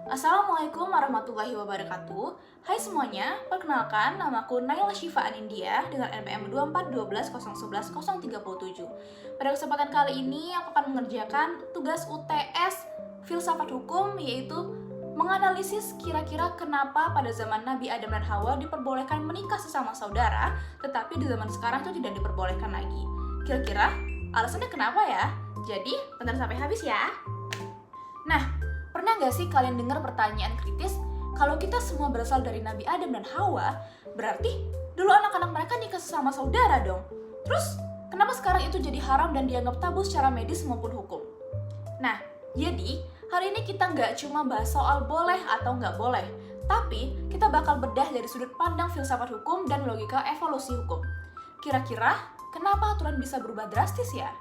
Assalamualaikum warahmatullahi wabarakatuh. Hai semuanya, perkenalkan namaku Naila Syifa Anindya dengan NPM 2412011037. Pada kesempatan kali ini aku akan mengerjakan tugas UTS Filsafat Hukum, yaitu menganalisis kira-kira kenapa pada zaman Nabi Adam dan Hawa diperbolehkan menikah sesama saudara, tetapi di zaman sekarang itu tidak diperbolehkan lagi. Kira-kira alasannya kenapa ya? Jadi, tonton sampai habis ya. Nah, pernah gak sih kalian dengar pertanyaan kritis, kalau kita semua berasal dari Nabi Adam dan Hawa, berarti dulu anak-anak mereka nikah sesama saudara dong. Terus, kenapa sekarang itu jadi haram dan dianggap tabu secara medis maupun hukum? Nah, jadi hari ini kita nggak cuma bahas soal boleh atau nggak boleh, tapi kita bakal bedah dari sudut pandang filsafat hukum dan logika evolusi hukum. Kira-kira, kenapa aturan bisa berubah drastis ya?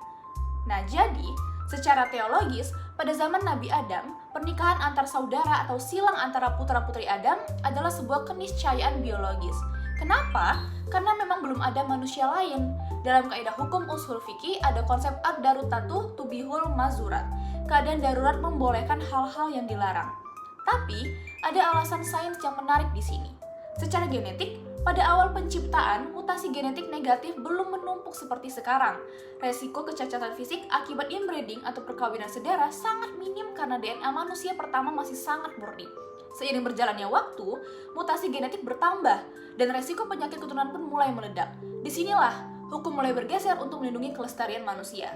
Nah, jadi, secara teologis, pada zaman Nabi Adam, pernikahan antar saudara atau silang antara putra-putri Adam adalah sebuah keniscayaan biologis. Kenapa? Karena memang belum ada manusia lain. Dalam kaidah hukum ushul fikih ada konsep ad-daruratu tubihul mazurat. Keadaan darurat membolehkan hal-hal yang dilarang. Tapi, ada alasan sains yang menarik di sini. Secara genetik, pada awal penciptaan, mutasi genetik negatif belum menumpuk seperti sekarang. Resiko kecacatan fisik akibat inbreeding atau perkawinan sedara sangat minim karena DNA manusia pertama masih sangat murni. Seiring berjalannya waktu, mutasi genetik bertambah, dan resiko penyakit keturunan pun mulai meledak. Disinilah, hukum mulai bergeser untuk melindungi kelestarian manusia.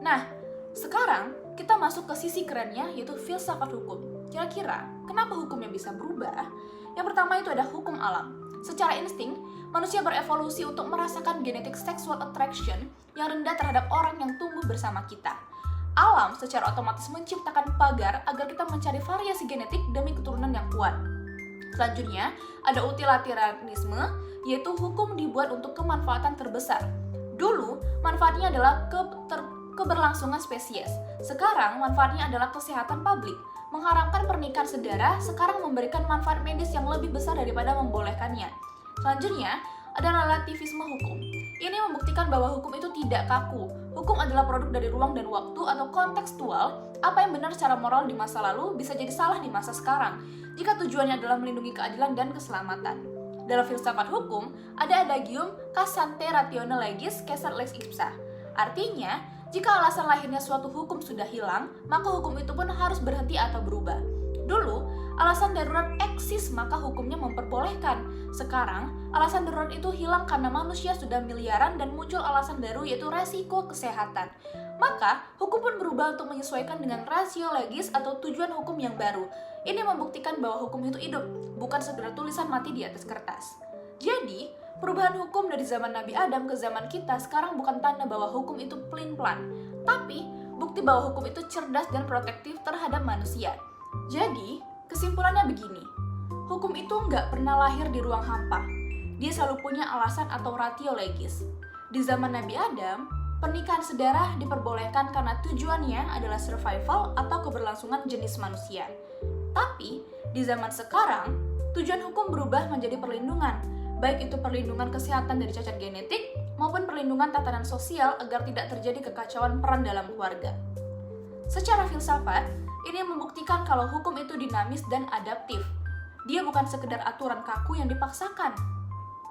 Nah, sekarang kita masuk ke sisi kerennya, yaitu filsafat hukum. Kira-kira, kenapa hukumnya bisa berubah? Yang pertama itu ada hukum alam. Secara insting, manusia berevolusi untuk merasakan genetic sexual attraction yang rendah terhadap orang yang tumbuh bersama kita. Alam secara otomatis menciptakan pagar agar kita mencari variasi genetik demi keturunan yang kuat. Selanjutnya, ada utilitarianisme, yaitu hukum dibuat untuk kemanfaatan terbesar. Dulu, manfaatnya adalah keberlangsungan spesies. Sekarang, manfaatnya adalah kesehatan publik. Mengharamkan pernikahan sedara sekarang memberikan manfaat medis yang lebih besar daripada membolehkannya. Selanjutnya, ada relativisme hukum. Ini membuktikan bahwa hukum itu tidak kaku. Hukum adalah produk dari ruang dan waktu atau kontekstual. Apa yang benar secara moral di masa lalu bisa jadi salah di masa sekarang, jika tujuannya adalah melindungi keadilan dan keselamatan. Dalam filsafat hukum, ada adagium casante ratione legis caesar lex ipsa. Artinya, jika alasan lahirnya suatu hukum sudah hilang, maka hukum itu pun harus berhenti atau berubah. Dulu, alasan darurat eksis maka hukumnya memperbolehkan. Sekarang, alasan darurat itu hilang karena manusia sudah miliaran dan muncul alasan baru yaitu resiko kesehatan. Maka, hukum pun berubah untuk menyesuaikan dengan rasio legis atau tujuan hukum yang baru. Ini membuktikan bahwa hukum itu hidup, bukan sekedar tulisan mati di atas kertas. Jadi, perubahan hukum dari zaman Nabi Adam ke zaman kita sekarang bukan tanda bahwa hukum itu pelin-pelan, tapi bukti bahwa hukum itu cerdas dan protektif terhadap manusia. Jadi, kesimpulannya begini, hukum itu nggak pernah lahir di ruang hampa. Dia selalu punya alasan atau ratio legis. Di zaman Nabi Adam, pernikahan sedara diperbolehkan karena tujuannya adalah survival atau keberlangsungan jenis manusia. Tapi, di zaman sekarang, tujuan hukum berubah menjadi perlindungan, baik itu perlindungan kesehatan dari cacat genetik maupun perlindungan tatanan sosial agar tidak terjadi kekacauan peran dalam keluarga. Secara filsafat, ini membuktikan kalau hukum itu dinamis dan adaptif. Dia bukan sekedar aturan kaku yang dipaksakan,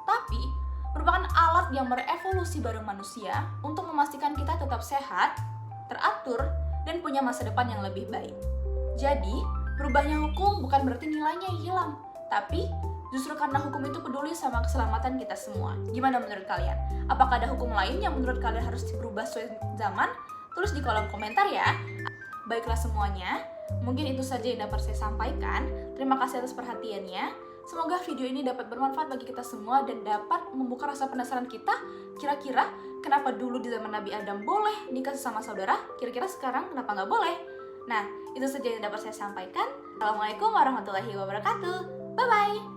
tapi merupakan alat yang berevolusi bareng manusia untuk memastikan kita tetap sehat, teratur, dan punya masa depan yang lebih baik. Jadi, berubahnya hukum bukan berarti nilainya hilang, tapi justru karena hukum itu peduli sama keselamatan kita semua. Gimana menurut kalian? Apakah ada hukum lain yang menurut kalian harus berubah sesuai zaman? Tulis di kolom komentar ya. Baiklah semuanya, mungkin itu saja yang dapat saya sampaikan. Terima kasih atas perhatiannya. Semoga video ini dapat bermanfaat bagi kita semua dan dapat membuka rasa penasaran kita. Kira-kira kenapa dulu di zaman Nabi Adam boleh nikah sesama saudara? Kira-kira sekarang kenapa nggak boleh? Nah, itu saja yang dapat saya sampaikan. Assalamualaikum warahmatullahi wabarakatuh. Bye-bye!